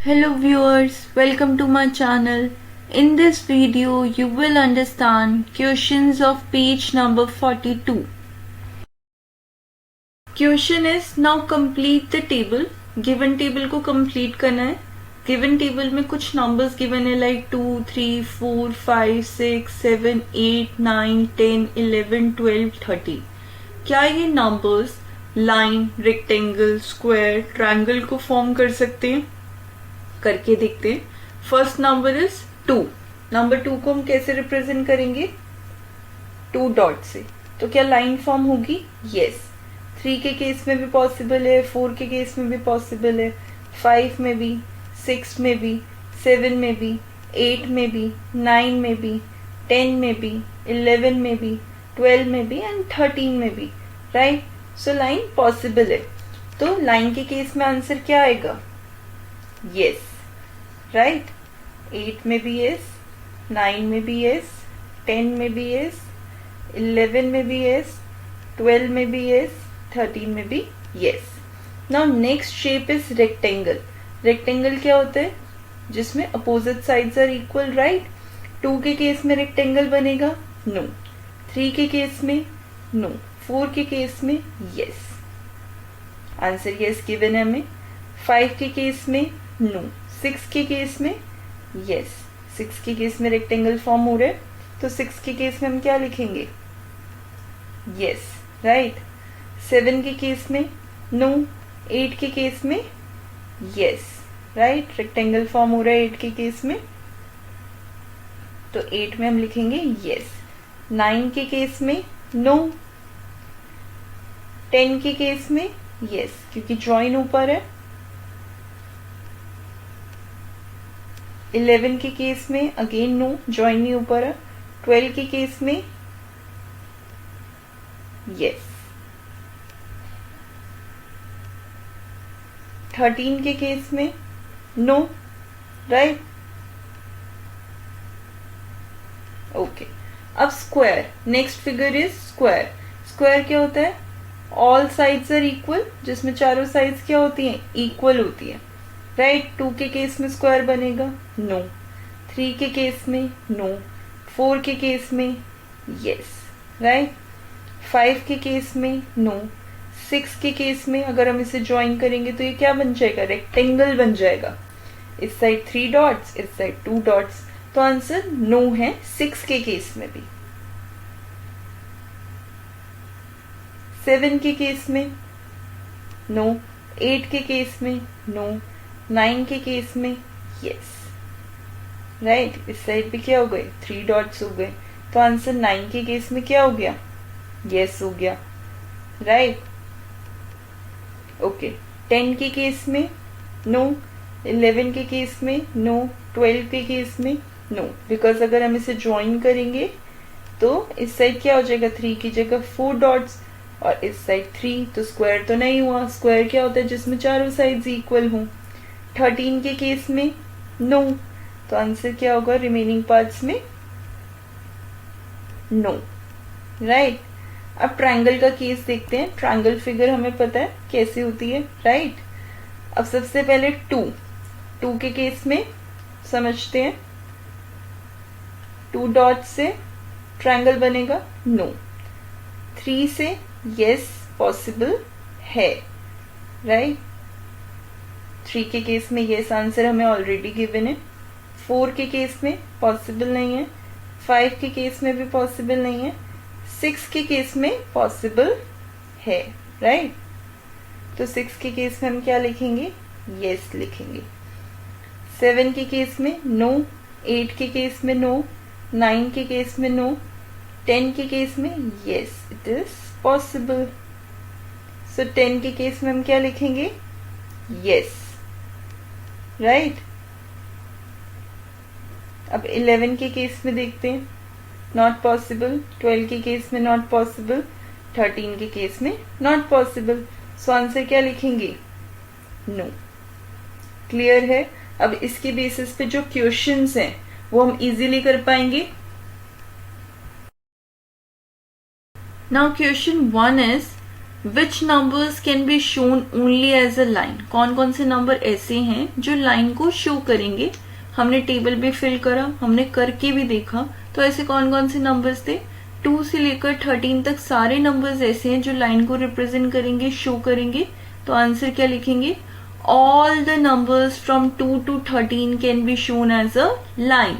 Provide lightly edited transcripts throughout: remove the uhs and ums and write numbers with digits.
Hello viewers, welcome to my channel. In this video, you will understand questions of page number 42. Question is now complete the table. Given table को complete करना है. Given table में कुछ numbers given है like 2, 3, 4, 5, 6, 7, 8, 9, 10, 11, 12, 13. क्या ये numbers line, rectangle, square, triangle को form कर सकते हैं? करके देखते हैं. First number is 2. नंबर 2 को हम कैसे रिप्रेजेंट करेंगे? 2 डॉट से. तो क्या लाइन फॉर्म होगी? यस. 3 के केस में भी पॉसिबल है, 4 के केस में भी पॉसिबल है, 5 में भी, 6 में भी, 7 में भी, 8 में भी, 9 में भी, 10 में भी, 11 में भी, 12 में भी एंड 13 में भी. राइट. सो लाइन पॉसिबल है. तो लाइन के केस में आंसर क्या आएगा? यस. राइट. 8 में भी यस, 9 में भी यस, 10 में भी यस, 11 में भी यस, 12 में भी यस, 13 में भी yes. Now next shape is rectangle. Rectangle क्या होता है? जिसमें opposite sides are equal. Right. 2 के केस में रेक्टेंगल बनेगा? नो. 3 के केस में? नो. 4 के केस में? यस. आंसर यस गिवन है हमें. 5 के केस में? नो. 6 के केस में? यस. 6 के केस में रेक्टेंगल फॉर्म हो रहा है, तो 6 के केस में हम क्या लिखेंगे? यस. राइट. 7 के केस में? नो. 8 के केस में? यस. राइट. रेक्टेंगल फॉर्म हो रहा है 8 के केस में, तो 8 में हम लिखेंगे यस. 9 के केस में? नो. 10 के केस में? यस, क्योंकि जॉइन ऊपर है. 11 के केस में अगेन नो, जॉइन नहीं ऊपर है. 12 के केस में? यस. 13 के केस में? नो. राइट. ओके. अब square. Next figure is square. Square क्या होता है? ऑल साइड्स आर इक्वल, जिसमें चारों साइड्स क्या होती हैं? इक्वल होती है. राइट. 2 के केस में स्क्वायर बनेगा? नो. 3 के केस में? नो. 4 के केस में? यस. राइट. 5 के केस में? नो. 6 के केस में अगर हम इसे ज्वाइन करेंगे तो ये क्या बन जाएगा? रेक्टेंगल बन जाएगा. इस साइड 3 डॉट्स, इस साइड 2 डॉट्स. तो आंसर नो है 6 के केस में भी. 7 के केस में? नो. 8 के केस में? नो. 9 के केस में? यस. राइट. इस साइड पे क्या हो गए? 3 डॉट्स हो गए. तो आंसर 9 के केस में क्या हो गया? यस हो गया. राइट. ओके. 10 के केस में? नो. 11 के केस में? नो. 12 के केस में? नो. बिकॉज अगर हम इसे ज्वाइन करेंगे तो इस साइड क्या हो जाएगा? 3 की जगह 4 डॉट्स और इस साइड 3, तो स्क्वायर तो नहीं हुआ. स्क्वायर क्या होता है? जिसमें चारों साइड्स इक्वल हों. 13 के केस में? नो. तो आंसर क्या होगा रिमेनिंग पार्ट्स में? नो. राइट. अब ट्रायंगल का केस देखते हैं. ट्रायंगल फिगर हमें पता है कैसे होती है. राइट. अब सबसे पहले 2 के केस में समझते हैं. 2 डॉट से ट्रायंगल बनेगा? नो. 3 से? यस, पॉसिबल है. राइट. 3 के केस में यस आंसर हमें ऑलरेडी गिवन है. 4 के केस में पॉसिबल नहीं है. 5 के केस में भी पॉसिबल नहीं है. 6 के केस में पॉसिबल है. राइट. तो 6 के केस में हम क्या लिखेंगे? यस लिखेंगे. 7 के केस में? नो. 8 के केस में? नो. 9 के केस में? नो. 10 के केस में? Yes, it is possible. So 10 के केस में हम क्या लिखेंगे? यस. राइट. अब 11 के केस में देखते हैं. Not possible. 12 के केस में नॉट पॉसिबल. 13 के केस में नॉट पॉसिबल. सो आंसर क्या लिखेंगे? नो. क्लियर है. अब इसके बेसिस पे जो क्वेश्चंस हैं वो हम इजीली कर पाएंगे. Now question 1 is which numbers can be shown only as a line, कौन कौन से नंबर ऐसे हैं जो लाइन को शो करेंगे। हमने टेबल भी फिल करा, हमने करके भी देखा, तो ऐसे कौन कौन से नंबर्स थे, 2 से लेकर 13 तक सारे नंबर्स ऐसे हैं जो लाइन को रिप्रेजेंट करेंगे, शो करेंगे। तो आंसर क्या लिखेंगे, all the numbers from 2 to 13 can be shown as a line,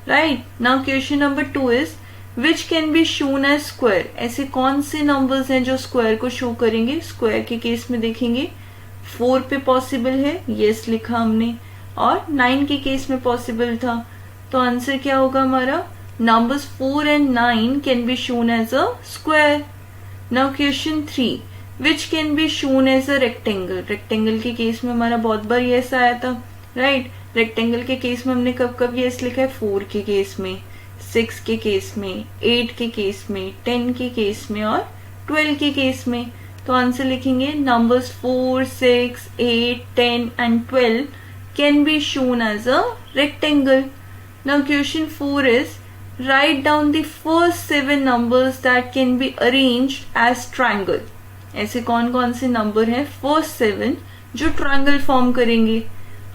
right. Now question number 2 is which can be shown as square, ऐसे कौन से नंबर्स हैं जो स्क्वायर को शो करेंगे। स्क्वायर के केस में देखेंगे 4 पे पॉसिबल है, यस लिखा हमने, और 9 के केस में पॉसिबल था। तो आंसर क्या होगा हमारा, numbers 4 and 9 can be shown as a square. Now question 3 which can be shown as a rectangle, rectangle के केस में हमारा बहुत बार यस आया था, राइट। रेक्टेंगल के केस में हमने कब कब यस लिखा है, 4 के केस में, 6 के केस में, 8 के केस में, 10 के केस में और 12 के केस में। तो आंसर लिखेंगे numbers 4, 6, 8, 10 and 12 can be shown as a rectangle. Now question 4 is write down the first 7 numbers that can be arranged as triangle. ऐसे कौन कौन से नंबर हैं फर्स्ट 7 जो ट्रायंगल फॉर्म करेंगे।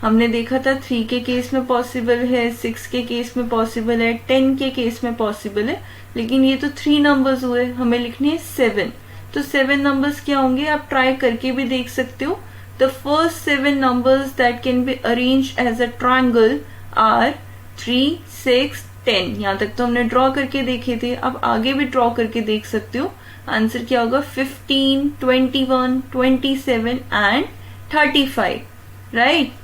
हमने देखा था 3 के केस में पॉसिबल है, 6 के केस में पॉसिबल है, 10 के केस में पॉसिबल है, लेकिन ये तो 3 नंबर्स हुए, हमें लिखने हैं 7। तो 7 नंबर्स क्या होंगे, आप ट्राई करके भी देख सकते हो। The first 7 numbers that can be arrange as a triangle are 3, 6, 10। यहाँ तक तो हमने ड्रॉ करके देखे थे, अब आगे भी ड्रॉ करके देख सकते हो। आंसर क्या होगा, 15, 21, 27 and 35, right.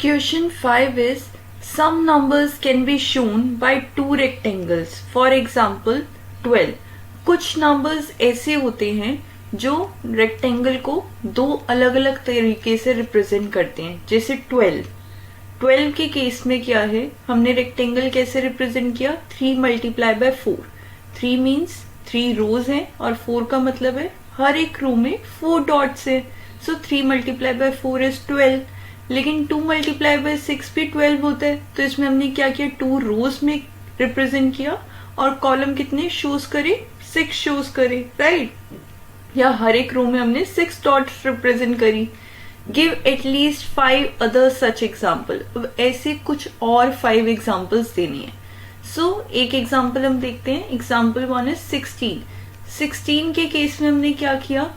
Question 5 is some numbers can be shown by 2 rectangles. For example 12. कुछ नंबर्स ऐसे होते हैं जो रेक्टेंगल को 2 अलग अलग तरीके से रिप्रेजेंट करते हैं। जैसे 12 के केस में क्या है, हमने रेक्टेंगल कैसे रिप्रेजेंट किया, 3 मल्टीप्लाई बाय 4। 3 मीन्स 3 रोज है और 4 का मतलब है हर एक रो में 4 डॉट्स है। सो 3 मल्टीप्लाई बाय 4 इज 12। लेकिन 2 मल्टीप्लाई बाय 6 भी 12 होता है। तो इसमें हमने क्या किया, 2 रोज में रिप्रेजेंट किया और कॉलम कितने शोज करे, 6 शोज करे, राइट। या हर एक रो में हमने 6 डॉट्स रिप्रेजेंट करी। Give at least 5 other such example. अब ऐसे कुछ और 5 एग्जाम्पल्स देनी है। सो एक एग्जाम्पल हम देखते हैं। Example 1 is 16। 16 के केस में हमने क्या किया,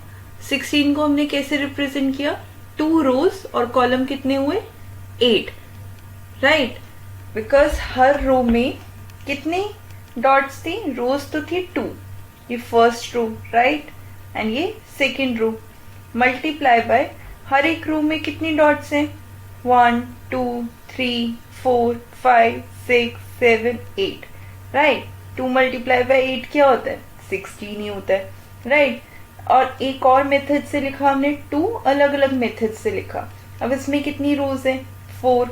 16 को हमने कैसे रिप्रेजेंट किया, 2 रोज और कॉलम कितने हुए, 8, राइट। बिकॉज हर रो में कितनी डॉट्स थी, रोज तो थी 2, ये फर्स्ट रो, राइट, एंड ये सेकेंड रो। मल्टीप्लाई बाय हर एक रो में कितनी डॉट्स हैं, 1, 2, 3, 4, 5, 6, 7, 8, राइट। 2 मल्टीप्लाई बाय 8 क्या होता है, 16 ही होता है, राइट। और एक और मेथड से लिखा हमने, 2 अलग अलग मेथड से लिखा। अब इसमें कितनी रोज हैं, 4,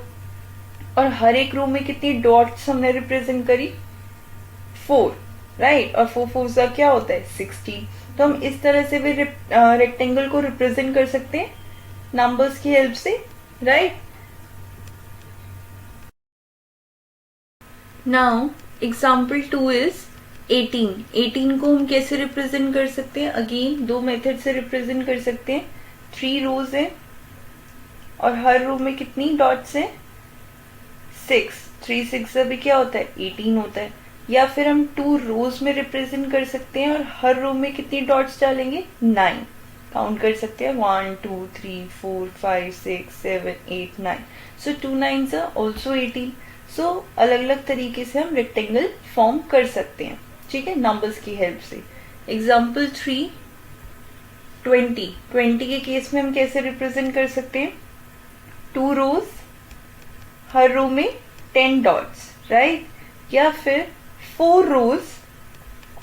और हर एक रो में कितनी डॉट्स हमने रिप्रेजेंट करी, 4, राइट। और 4 4 का क्या होता है, 16। तो हम इस तरह से भी रेक्टेंगल को रिप्रेजेंट कर सकते हैं नंबर्स की हेल्प से, राइट। Now example 2 is 18। 18 को हम कैसे रिप्रेजेंट कर सकते हैं, अगेन 2 मेथड से रिप्रेजेंट कर सकते हैं। 3 रोज है और हर रो में कितनी डॉट्स हैं, 6। 3 6 अभी क्या होता है, 18 होता है। या फिर हम 2 रोज में रिप्रेजेंट कर सकते हैं और हर रो में कितनी डॉट्स डालेंगे, 9। काउंट कर सकते हैं 1 2 3 4 5 6 7 8 9। सो 2 9s are also 18। सो अलग अलग तरीके से हम रेक्टेंगल फॉर्म कर सकते हैं, ठीक है, नंबर्स की हेल्प से। एग्जाम्पल 3 20। 20 के केस में हम कैसे रिप्रेजेंट कर सकते हैं, 2 रोज, हर रो में 10 डॉट्स, राइट। या फिर 4 रोज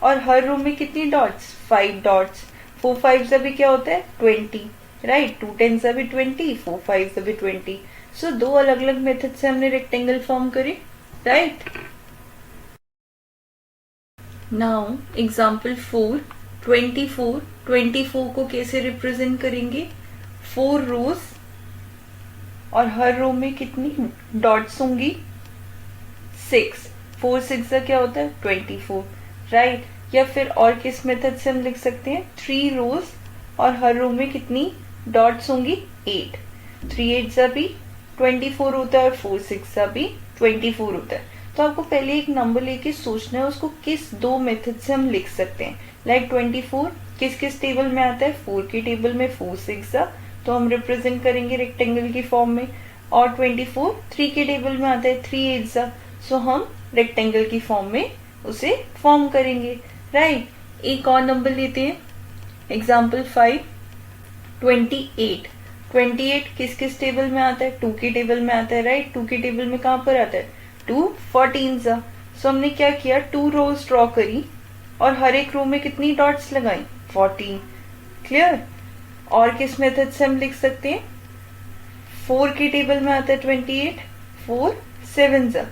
और हर रो में कितनी डॉट्स, 5 डॉट्स। 4 5 अभी क्या होता है, 20, राइट। 2 10 अभी 20, 4 5 अभी 20। सो 2 अलग अलग मेथड से हमने रेक्टेंगल फॉर्म करे, राइट। Now example 4 24। 24 को कैसे रिप्रेजेंट करेंगे, 4 रोज और हर रो में कितनी डॉट्स होंगी, 6। 4 6 का क्या होता है, 24, राइट। या फिर और किस मेथड से हम लिख सकते हैं, 3 रोज और हर रो में कितनी डॉट्स होंगी, 8। 3 8 जा भी 24 होता है और 4 6 जा भी 24 होता है। तो आपको पहले एक नंबर लेके सोचना है उसको किस दो मेथड से हम लिख सकते हैं। लाइक 24 किस किस टेबल में आता है, 4 के टेबल में 4 6 जा, तो हम रिप्रेजेंट करेंगे रेक्टेंगल की फॉर्म में। और 24 3 के टेबल में आता है, 3 8 जा, सो हम रेक्टेंगल की फॉर्म में उसे फॉर्म करेंगे, राइट। एक और नंबर लेते हैं, एग्जाम्पल 5 28। 28 किस किस टेबल में आता है, 2 के टेबल में आता है, राइट। 2 के टेबल में कहां पर आता है, 2 14 जा, सो हमने क्या किया, 2 रोज ड्रॉ करी और हर एक रो में कितनी डॉट्स लगाई, 14। क्लियर। और किस मेथड से हम लिख सकते हैं, 4 के टेबल में आता है 28, 4 7 जा,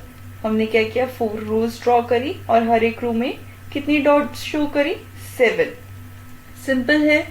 हमने क्या किया, 4 रोज ड्रॉ करी और हर एक रो में कितनी डॉट्स शो करी, 7। सिंपल है।